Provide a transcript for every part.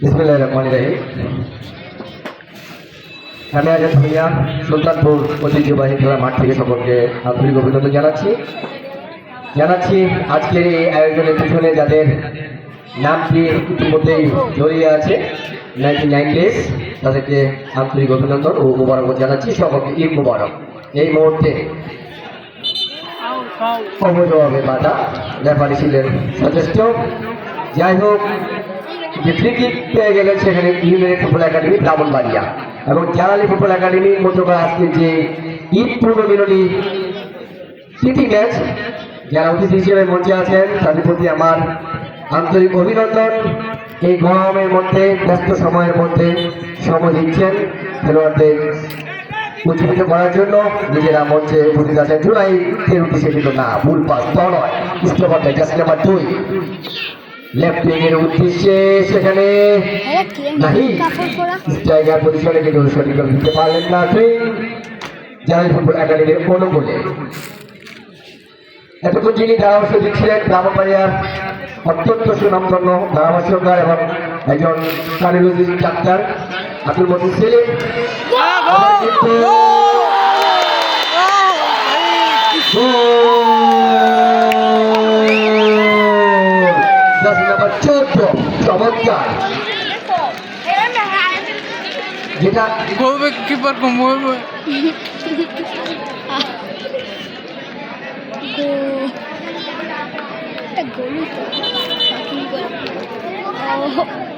বিসমিল্লাহিররহমানিররহিম। আমি আজাদ ভূঁইয়া সুলতানপুর ঐতিহ্যবাহী খেলার মাঠ থেকে সকলকে আন্তরিক অভিনন্দন জানাচ্ছি আজকের এই আয়োজনের পিছনে যাদের নামটি ইতিমধ্যেই জড়িয়ে আছে 99 ডেজ, তাদেরকে আন্তরিক অভিনন্দন ও মোবারক জানাচ্ছি। সকলকে ঈদ মোবারক। এই মুহূর্তে অবৈধভাবে বাধা রেফারি ছিলেন সচেষ্ট। যাই হোক, যে ফ্রি কিক পেয়ে গেলেন সেখানে ইউনাইটেড ফুটবল একাডেমি ব্রাহ্মণবাড়িয়া এবং জালালি ফুটবল একাডেমির মধ্যকার আজকে যে ঈদ পূর্ব মিলনী প্রীতি ম্যাচ, যারা অতিথি হিসেবে মঞ্চে আছেন তাদের প্রতি আমার আন্তরিক অভিনন্দন। এই গরমের মধ্যে ব্যস্ত সময়ের মধ্যে সময় দিচ্ছেন খেলোয়াড়দের উজ্জীবিত করার জন্য, নিজেরা মঞ্চে উপস্থিত আছেন। জুলাই উদ্দেশ্যে কিন্তু না, ভুল পাস তো নয়, ইস্তফাতে জাস্ট নাম্বার 2 লেফট উইং এর উদ্দেশ্যে সেখানে নাহি স্ট্রাইকার পজিশনে কিন্তু সঠিকভাবে দিতে পারলেন না জালালি ফুটবল একাডেমির অনুকূলে। এতক্ষণ যিনি ধারাভাষ্য দিচ্ছিলেন ব্রাহ্মণবাড়িয়ার অত্যন্ত সুনামধন্য ধারাভাষ্যকার এবং একজন কার্ডিওলজিস্ট ডাক্তার আব্দুল মতিন সেলিম। নাম্বার 14 চমৎকার, যেটা কিপার কমবে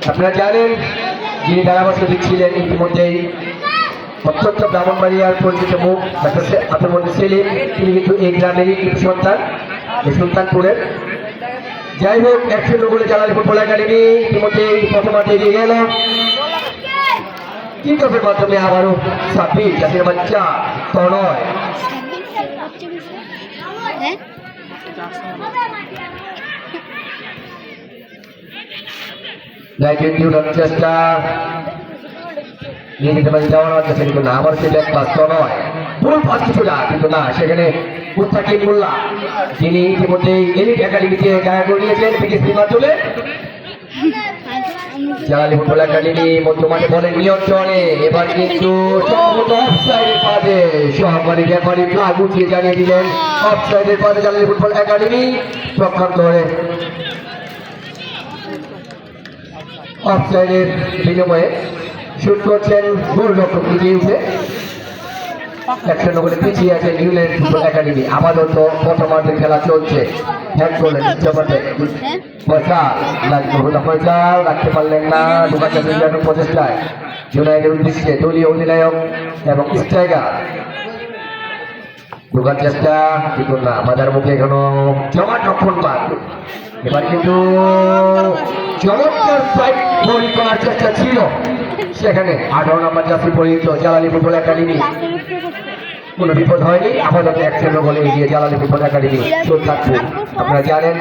আপনারা জানেন যিনি ধারাভাষ্য দিচ্ছিলেন ইতিমধ্যেই অত্যন্ত ব্রাহ্মণবাড়িয়ার পরিচিত মুখ ডাক্তার আব্দুল মতিন সেলিম। তিনি কিন্তু এই গ্রামেরই সন্তান, এই সুলতানপুরের। যাই হোক, 1-0 গোলে জালালি ফুটবল একাডেমি ইতিমধ্যেই প্রথমার্ধে এগিয়ে গেল। কিকঅফের মাধ্যমে আবারও সাব্বির জাতির বাচ্চা তনয় চেষ্টা নিয়ে যেতে পারে, যাওয়ানোর চেষ্টা কিন্তু না, আবার সে ব্যাক পাস তনয় ভুল পাস কিছুটা কিন্তু না, সেখানে মুস্তাকিম মোল্লা যিনি ইতিমধ্যেই এলিট একাডেমিতে গায়ে করিয়েছেন চলে জালালি ফুটবল একাডেমি মধ্যমাঠে বলের নিয়ন্ত্রণে। এবার কিন্তু সহকারী রেফারি ফ্ল্যাগ উঠিয়ে জানিয়ে দিলেন অফসাইডের পথে জালালি ফুটবল একাডেমি প্রক্ষান্ত হয়ে অফসাইডের বিনিময়ে শুট করছেন গোলরক্ষক এগিয়ে উঠে। 1-0 গোলে পিছিয়ে আছে ইউনাইটেড ফুটবল একাডেমি। আপাতত প্রথমার্ধের খেলা চলছে। হ্যাক করলেন ফয়সাল, রাখতে পারলেন না প্রচেষ্টায় ইউনাইটেড উদ্দেশ্যে দলীয় অধিনায়ক এবং স্ট্রাইকার ঢোকার চেষ্টা কিন্তু না, বাজার মুখে এখনো জমাট রক্ষণ পান। এবার কিন্তু চমৎকার বলি করার চেষ্টা ছিল সেখানে 18 নম্বর জার্সি পরিহিত জালালি ফুটবল একাডেমি। কোনো বিপদ হয়নি, আপাতত 1-0 গোলে এগিয়ে জালালি ফুটবল একাডেমি সুলতানপুর। আপনারা জানেন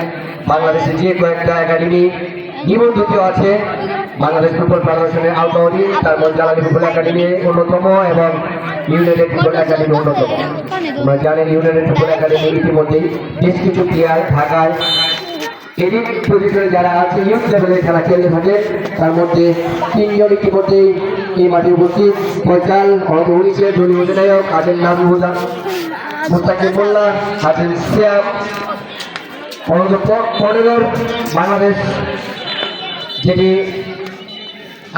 বাংলাদেশে যে কয়েকটা একাডেমি নিবন্ধিত আছে বাংলাদেশ ফুটবল ফেডারেশনের আওতাধীন, তার মধ্যে জালালি ফুটবল একাডেমি অন্যতম এবং ইউনাইটেড ফুটবল একাডেমি অন্যতম। আমরা জানেন ইউনাইটেড ফুটবল একাডেমি ইতিমধ্যেই বেশ কিছু প্লেয়ার ঢাকায় এডিট পজিশনে যারা আছে ইউথ লেভেলের খেলা খেলে থাকে, তার মধ্যে 3 জন ইতিমধ্যেই এই মাঠে উপস্থিত। ফয়সাল অনিশের দলীয় অধিনায়ক, আছেন নাজমুল মুস্তাকিম মোল্লা, আছেন সিয়াম 15 বাংলাদেশ যেটি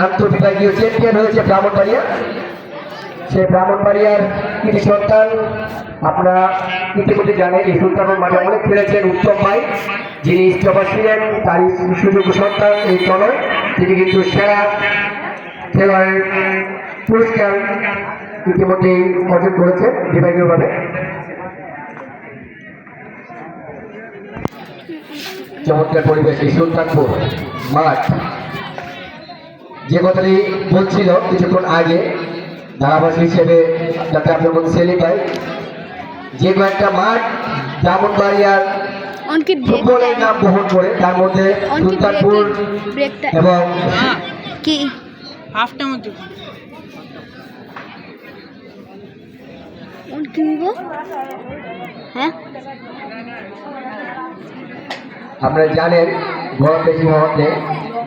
আন্তর্বিভাগীয় চ্যাম্পিয়ন হয়েছে ব্রাহ্মণবাড়িয়া, সেই ব্রাহ্মণবাড়িয়ার কৃতি সন্তান। আপনারা ইতিমধ্যে জানেন এই সুলতানপুর মাঠে অনেক খেলেছেন উত্তম ভাই, যিনি ইস্তফা ছিলেন তার সুযোগ্য সন্তান এই তনয়। তিনি কিন্তু সেরা খেলোয়াড়ের পুরস্কার ইতিমধ্যেই অর্জন করেছেন বিভাগীয়ভাবে। চমৎকার পরিবেশ এই সুলতানপুর মাঠ। যে কথাটি বলছিল কিছুক্ষণ আগে ধারাভাষ্য হিসেবে ডাক্তার আব্দুল মতিন সেলিম ভাই, যে কয়েকটা মাঠ ব্রাহ্মণবাড়িয়ার ফুটবলের নাম বহন করে, তার মধ্যে সুলতানপুর এবং হ্যাঁ আপনারা জানেন গরম বেশি হওয়াতে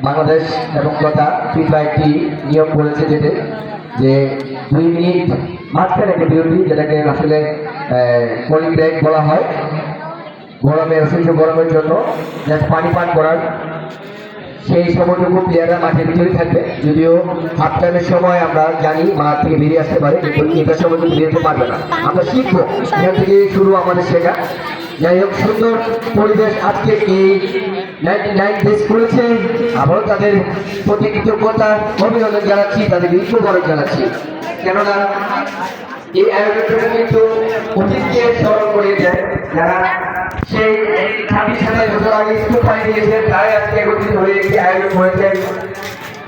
বাংলাদেশ এবং তথা ফিফা একটি নিয়ম করেছে যে 2 মিনিট মাঝখানে একটা বিরতি, যেটাকে আসলে কোলিং ব্রেক বলা হয়। গরমে অসহ্য গরমের জন্য জাস্ট পানি পান করার সেই সময়টুকু প্লেয়াররা মাঠের ভিতরে থাকবে। যদিও হাফ টাইমের সময় আমরা জানি মাঠ থেকে বেরিয়ে আসতে পারে, কিন্তু এটার সময় কিন্তু বেরোতে পারবে না। আমরা শিখবো, এখান থেকে শুরু আমাদের শেখা। যাই হোক, সুন্দর পরিবেশ আজকে এই 99 দেশ করেছে। আবারও তাদের প্রতি কৃতজ্ঞতা অভিনন্দন জানাচ্ছি, তাদেরকে ইচ্ছুক জানাচ্ছি। কেননা এই আয়োজনটা কিন্তু অতীতকে স্মরণ করিয়ে দেয়। যারা সেই 26-27 বছর আগে স্কুল পাড়ি দিয়েছেন, তারাই আজকে একত্রিত হয়ে একটি আয়োজন করেছেন।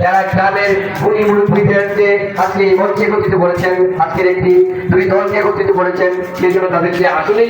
যারা গ্রামের গুণী মুরব্বীদেরকে আজকে এই মঞ্চে একত্রিত করেছেন, আজকের একটি 2 দলকে একত্রিত করেছেন, সেই জন্য তাদেরকে আসলেই